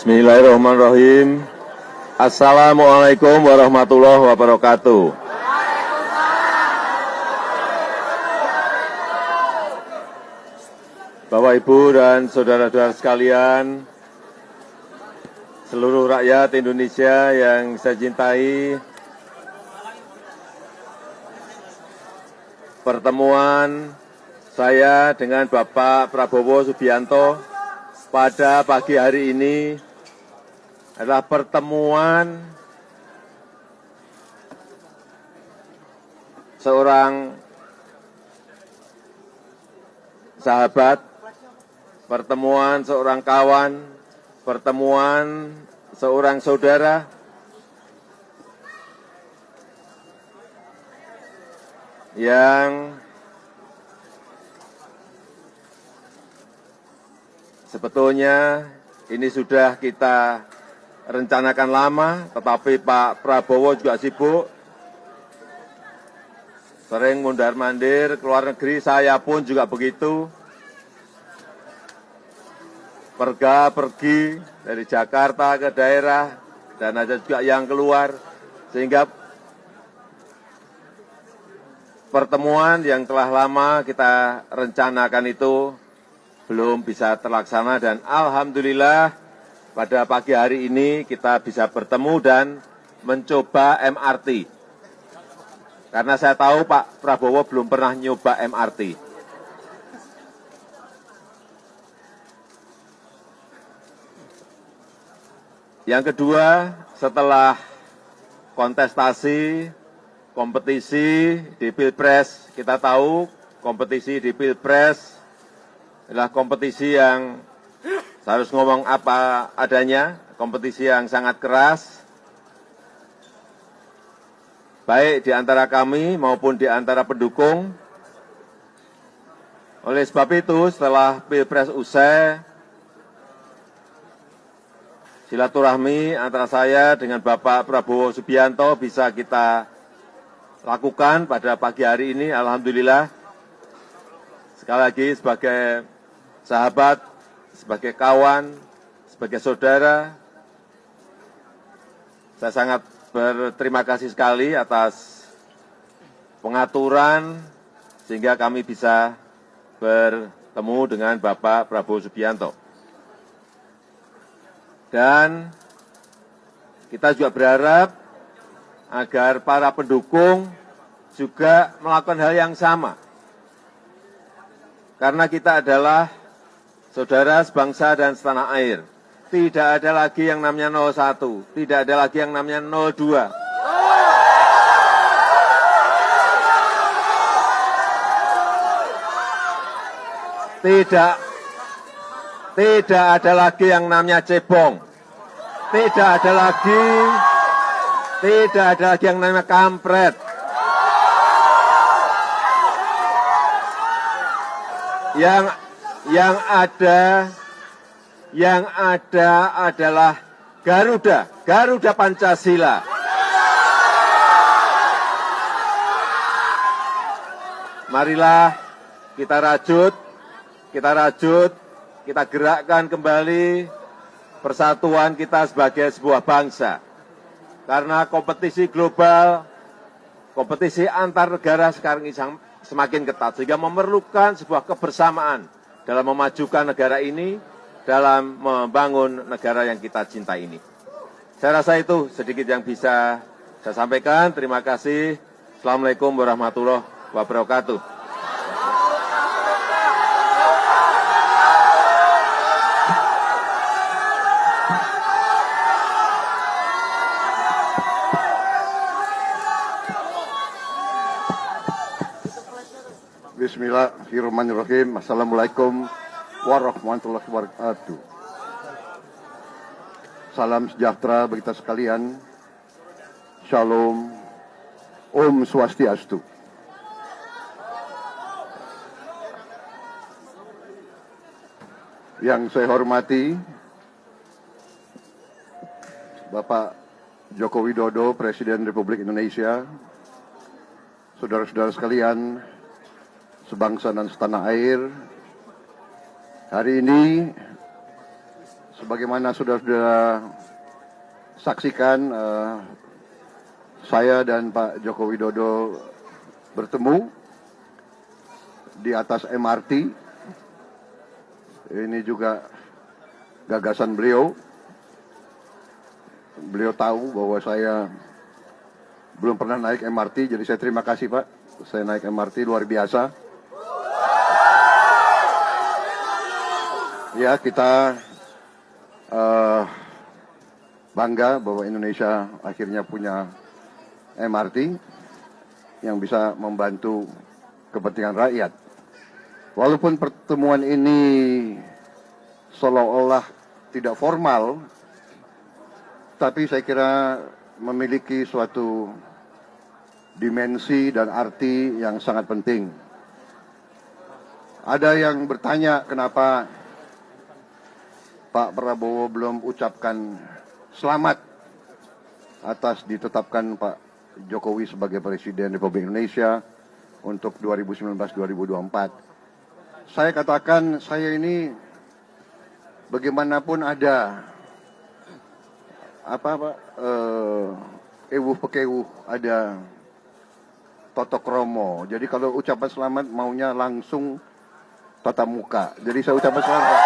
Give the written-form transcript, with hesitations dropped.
Bismillahirrahmanirrahim. Assalamualaikum warahmatullahi wabarakatuh. Bapak, Ibu, dan saudara-saudara sekalian, seluruh rakyat Indonesia yang saya cintai, pertemuan saya dengan Bapak Prabowo Subianto pada pagi hari ini adalah pertemuan seorang sahabat, pertemuan seorang kawan, pertemuan seorang saudara yang sebetulnya ini sudah kita rencanakan lama, tetapi Pak Prabowo juga sibuk, sering mondar-mandir ke luar negeri, saya pun juga begitu, pergi dari Jakarta ke daerah, dan ada juga yang keluar, sehingga pertemuan yang telah lama kita rencanakan itu belum bisa terlaksana, dan alhamdulillah pada pagi hari ini kita bisa bertemu dan mencoba MRT. Karena saya tahu Pak Prabowo belum pernah nyoba MRT. Yang kedua, setelah kontestasi, kompetisi di Pilpres, kita tahu kompetisi di Pilpres adalah kompetisi yang saya harus ngomong apa adanya, kompetisi yang sangat keras, baik di antara kami maupun di antara pendukung. Oleh sebab itu, setelah Pilpres usai, silaturahmi antara saya dengan Bapak Prabowo Subianto bisa kita lakukan pada pagi hari ini. Alhamdulillah, sekali lagi sebagai sahabat, sebagai kawan, sebagai saudara, saya sangat berterima kasih sekali atas pengaturan sehingga kami bisa bertemu dengan Bapak Prabowo Subianto. Dan kita juga berharap agar para pendukung juga melakukan hal yang sama. Karena kita adalah saudara sebangsa dan setanah air. Tidak ada lagi yang namanya 01, tidak ada lagi yang namanya 02. Tidak ada lagi yang namanya cebong. Tidak ada lagi yang namanya kampret. Yang ada adalah Garuda Pancasila. Marilah kita rajut, kita gerakkan kembali persatuan kita sebagai sebuah bangsa. Karena kompetisi global, kompetisi antar negara sekarang ini semakin ketat, sehingga memerlukan sebuah kebersamaan dalam memajukan negara ini, dalam membangun negara yang kita cintai ini. Saya rasa itu sedikit yang bisa saya sampaikan. Terima kasih. Assalamualaikum warahmatullahi wabarakatuh. Bismillahirrahmanirrahim. Assalamualaikum warahmatullahi wabarakatuh. Salam sejahtera bagi kita sekalian. Shalom. Om Swastiastu. Yang saya hormati Bapak Joko Widodo, Presiden Republik Indonesia, saudara-saudara sekalian, sebangsa dan setanah air. Hari ini, sebagaimana saudara-saudara saksikan, saya dan Pak Joko Widodo bertemu di atas MRT. Ini juga gagasan beliau. Beliau tahu bahwa saya belum pernah naik MRT, jadi saya terima kasih Pak. Saya naik MRT luar biasa. Ya, kita bangga bahwa Indonesia akhirnya punya MRT yang bisa membantu kepentingan rakyat. Walaupun pertemuan ini seolah-olah tidak formal, tapi saya kira memiliki suatu dimensi dan arti yang sangat penting. Ada yang bertanya kenapa Pak Prabowo belum ucapkan selamat atas ditetapkan Pak Jokowi sebagai Presiden Republik Indonesia untuk 2019-2024. Saya katakan, saya ini bagaimanapun ada ewuh pekewuh, ada totok romo. Jadi kalau ucapan selamat maunya langsung tatap muka. Jadi saya ucapan selamat.